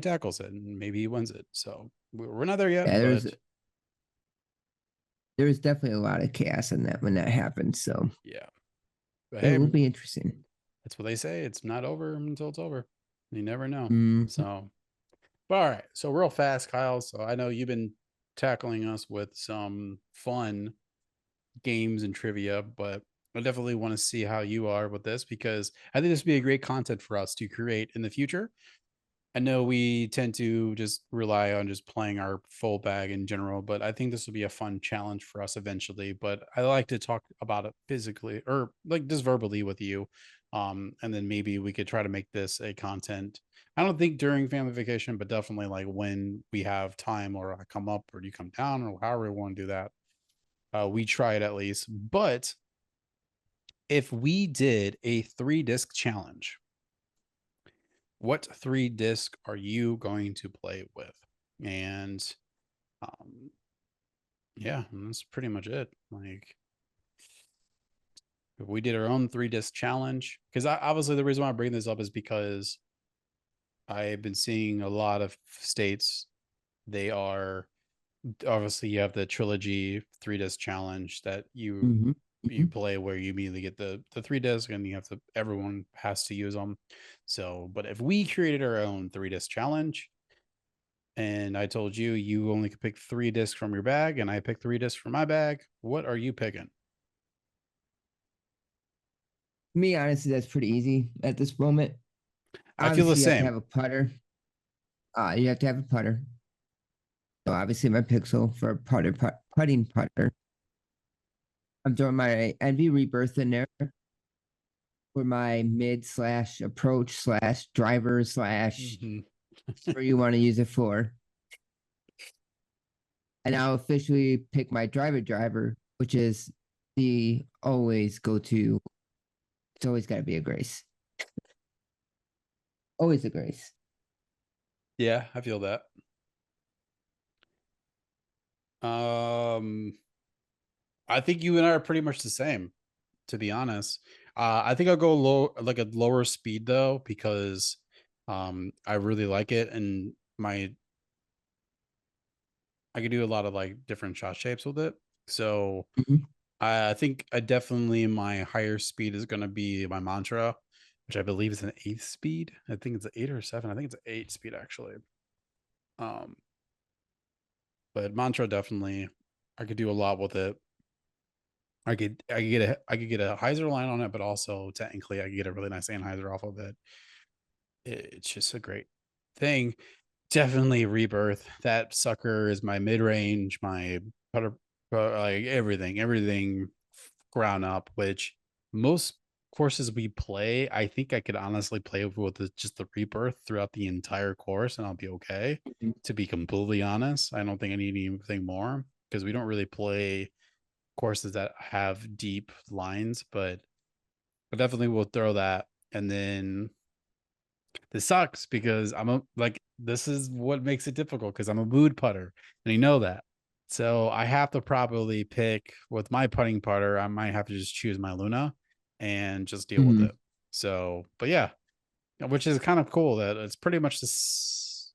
tackles it, and maybe he wins it. So we're not there yet, Yeah, but there's definitely a lot of chaos in that when that happens. So yeah. But it hey, will be interesting. that's what they say. It's not over until it's over. You never know. Mm-hmm. So, but all right. So real fast, Kyle. So I know you've been tackling us with some fun games and trivia, but I definitely want to see how you are with this, because I think this would be a great content for us to create in the future. I know we tend to just rely on just playing our full bag in general, but I think this will be a fun challenge for us eventually. But I like to talk about it physically or like just verbally with you. And then maybe we could try to make this a content. I don't think during family vacation, but definitely like when we have time, or I come up or you come down, or however we want to do that. We try it at least. But if we did a 3 disc challenge, what 3 disc are you going to play with? And um, yeah, that's pretty much it. Like, if we did our own 3 disc challenge, because obviously the reason why I bring this up is because I've been seeing a lot of states. They are obviously, you have the trilogy 3 disc challenge that you Mm-hmm. Mm-hmm. you play, where you immediately get the 3 disc, and you have to, everyone has to use them. So, but if we created our own 3 disc challenge, and I told you you only could pick 3 discs from your bag, and I picked 3 discs from my bag, what are you picking? Me, honestly, that's pretty easy at this moment. I feel the Obviously, you have to same. have a putter. You have to have a putter. So obviously, my pixel for putting putter. I'm throwing my Envy Rebirth in there for my mid slash approach slash driver slash Mhm. where you want to use it for. And I'll officially pick my driver, which is the always go to. It's always got to be a Grace. Always a Grace. Yeah, I feel that. Um, I think you and I are pretty much the same, to be honest. I think I'll go low, like a lower speed though, because I really like it, and I could do a lot of like different shot shapes with it. So Mhm. I think I definitely, my higher speed is going to be my mantra, which I believe is an 8th speed. I think it's an 8 or 7. I think it's an 8 speed actually. Um, but mantra definitely, I could do a lot with it. I could get a hyzer line on it, but also technically I could get a really nice anhyzer off of it. It's just a great thing. Definitely Rebirth. That sucker is my mid range, my putter, like everything ground up. Which most courses we play, I think I could honestly play with just the Rebirth throughout the entire course, and I'll be okay. To be completely honest, I don't think I need anything more, because we don't really play courses that have deep lines. But I definitely will throw that, and then this sucks because this is what makes it difficult, because I'm a mood putter, and you know that. So I have to probably pick with my putting putter. I might have to just choose my Luna and just deal with Mhm. it. So, but yeah, which is kind of cool that it's pretty much this.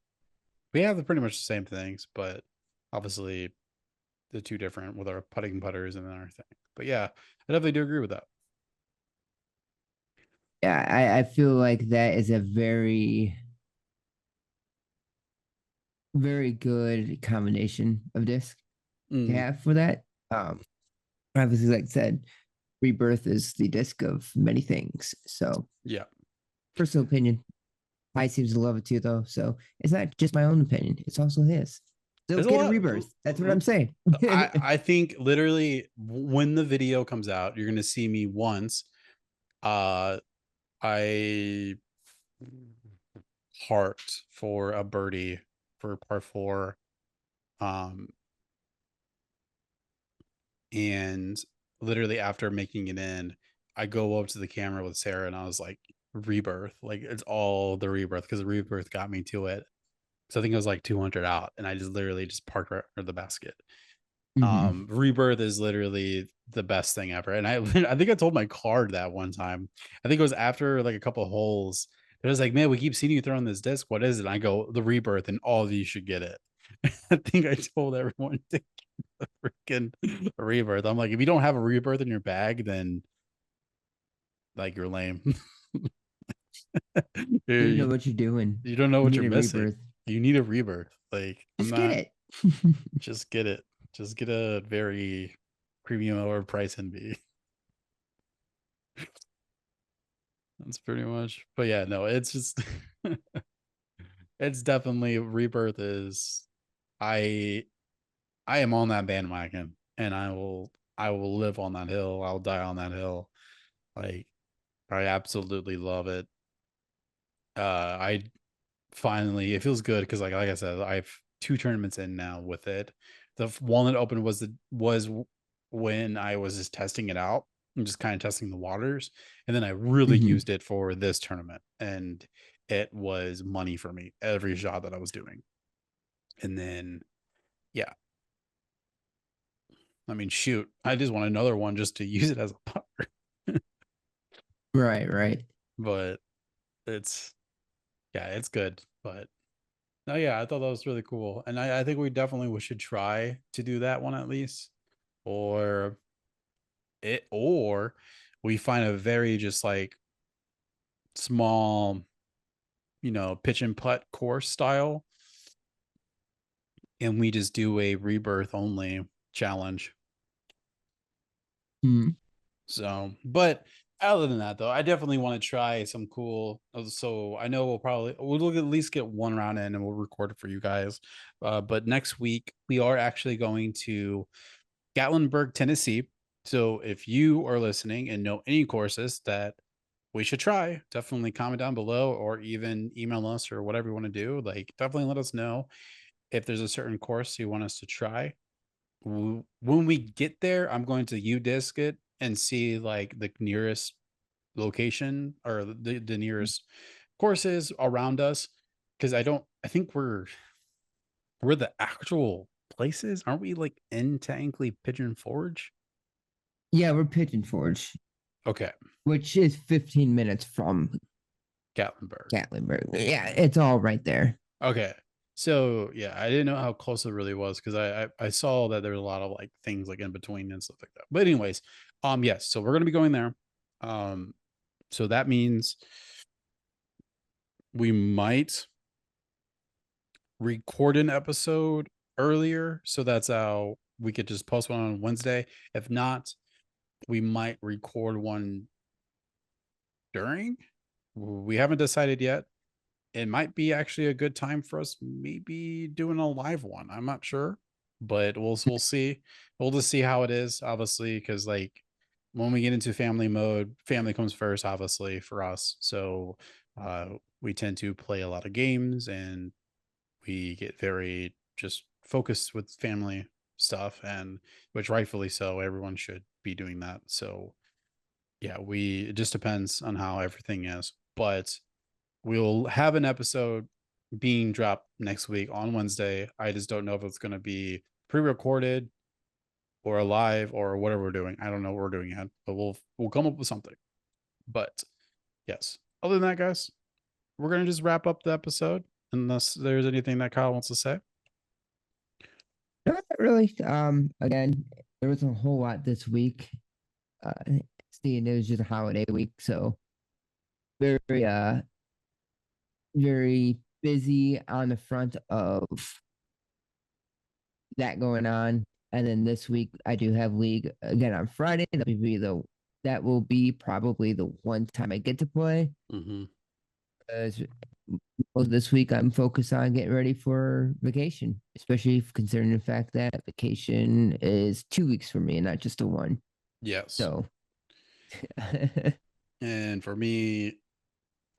We have pretty much the same things, but obviously the two different with our putting putters and our thing. But yeah, I definitely do agree with that. Yeah, I feel like that is a very good combination of disc to Mm, have for that. Um, Obviously, like I said, Rebirth is the disc of many things. So, yeah. personal opinion, I seems to love it too, though. So it's not just my own opinion; it's also his. So There's a get a lot. Rebirth. That's what I'm saying. I think literally when the video comes out, you're gonna see me once. Uh, I heart for a birdie for par four. Um, and literally after making it in, I go up to the camera with Sarah and I was like, rebirth. Like it's all the rebirth because the rebirth got me to it. So I think it was like 200 out and I just literally just parked right under the basket. Mhm. Rebirth is literally the best thing ever. And I think I told my card that one time. I think it was after like a couple of holes. It was like, man, we keep seeing you throwing this disc. What is it? And I go, the rebirth, and all of you should get it. I think I told everyone to get the freaking rebirth. I'm like, if you don't have a rebirth in your bag, then like you're lame. You know you, what you're doing. you don't know You what need you're a missing. rebirth. You need a rebirth. Like I'm Just get not it. just get it. Just get a very premium over price NB. That's pretty much. But yeah, no, it's just it's definitely rebirth is I I am on that bandwagon and I will live on that hill. I'll die on that hill. Like I absolutely love it. I finally it feels good because like I said, I've 2 tournaments in now with it. The Walnut Open when I was just testing it out and just kind of testing the waters, and then I really Mhm. used it for this tournament, and it was money for me every shot that I was doing. And then yeah, I mean shoot, I just want another one just to use it as a putter. Right, right. But it's yeah, it's good. But no, yeah, I thought that was really cool. And I think we should try to do that one at least. Or we find a very just like small, pitch and putt course style, and we just do a rebirth only challenge. Mm. So, but other than that, though, I definitely want to try some cool. So I know we'll at least get one round in, and we'll record it for you guys. But next week we are actually going to Gatlinburg, Tennessee. So if you are listening and know any courses that we should try, definitely comment down below or even email us or whatever you want to do. Like, definitely let us know if there's a certain course you want us to try. When we get there, I'm going to UDisc it and see like the nearest location or the nearest courses around us. Cause I think we're the actual places. Aren't we like in technically Pigeon Forge? Yeah, we're Pigeon Forge, Okay. which is 15 minutes from Gatlinburg. Gatlinburg. Yeah, it's all right there. Okay. So yeah, I didn't know how close it really was because I saw that there was a lot of like things like in between and stuff like that. But anyways, yes, so we're gonna be going there. So that means we might record an episode earlier, so that's how we could just post one on Wednesday. If not, we might record one during. We haven't decided yet. It might be actually a good time for us maybe doing a live one. I'm not sure, but we'll see. We'll just see how it is, obviously, because like when we get into family mode, family comes first, obviously, for us. So we tend to play a lot of games and we get very just focused with family stuff, and which rightfully so, everyone should be doing that. So yeah, it just depends on how everything is. But we'll have an episode being dropped next week on Wednesday. I just don't know if it's going to be pre-recorded or live or whatever we're doing. I don't know what we're doing yet, but we'll come up with something. But yes, other than that, guys, we're going to just wrap up the episode unless there's anything that Kyle wants to say. Not really. Again, there was a whole lot this week. Seeing it was just a holiday week, so very very busy on the front of that going on. And then this week I do have league again on Friday. That will be probably the one time I get to play. Mm-hmm. This week I'm focused on getting ready for vacation, especially considering the fact that vacation is 2 weeks for me and not just a one. Yes. So and for me,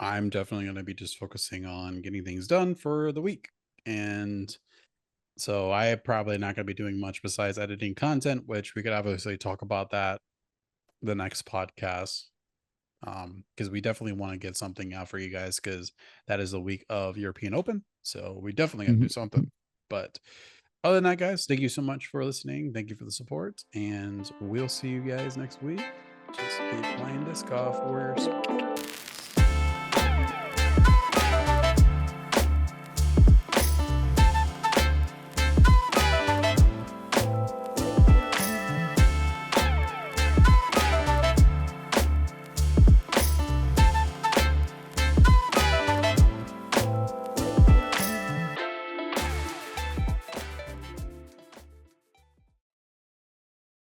I'm definitely going to be just focusing on getting things done for the week. And so I probably not going to be doing much besides editing content, which we could obviously talk about that the next podcast. Because we definitely want to get something out for you guys, because that is the week of European Open. So we definitely got to do something. But other than that, guys, thank you so much for listening. Thank you for the support, and we'll see you guys next week. Just keep playing disc golf, Warriors.